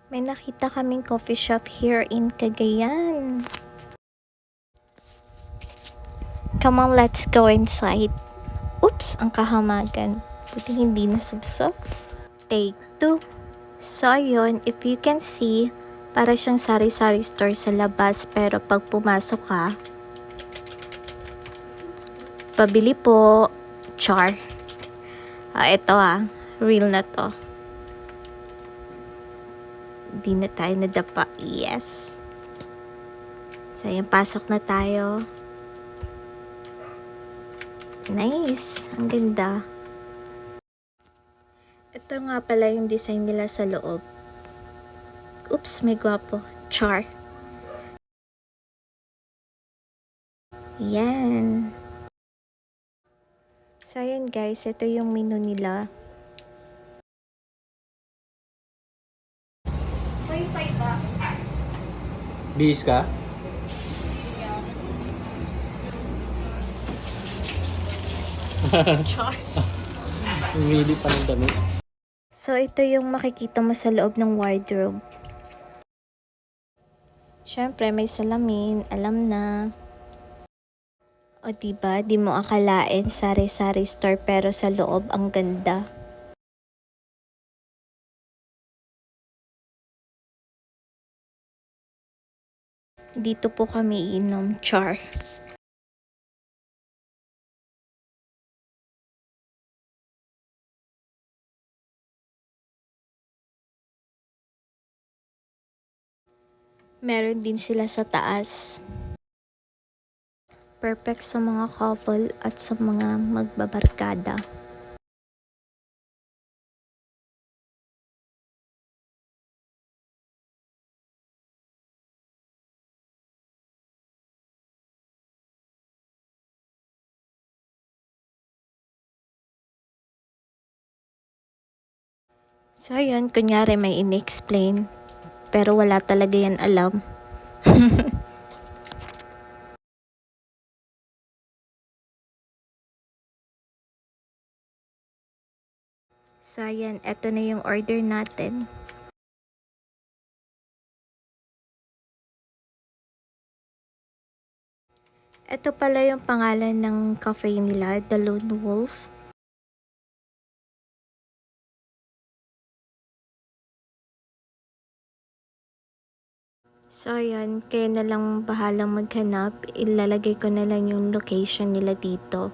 May nakita kaming coffee shop here in Cagayan. Come on, let's go inside. Oops, ang kahamagan. Buti hindi nasubsob. Take 2. So, yun, if you can see, para siyang sari-sari store sa labas, pero pag pumasok ka, pabili po, char. Ito real na to. Di na tayo nadapa. Yes. So, yung pasok na tayo. Nice. Ang ganda. Ito nga pala yung design nila sa loob. Oops, may gwapo. Char. Yan. So, ayan guys. Ito yung menu nila. Bihis ka? Char. Humili pa ng damit. So, ito yung makikita mo sa loob ng wardrobe. Siyempre, may salamin. Alam na. O diba, di mo akalain sari-sari store pero sa loob ang ganda. Dito po kami inom, char. Meron din sila sa taas. Perfect sa mga couple at sa mga magbabarkada. So yun, kunyari may in-explain, pero wala talaga yan alam. So ayan, eto na yung order natin. Ito pala yung pangalan ng cafe nila, The Lone Wolf. So ayan, kayo na lang bahalang maghanap. Ilalagay ko na lang yung location nila dito.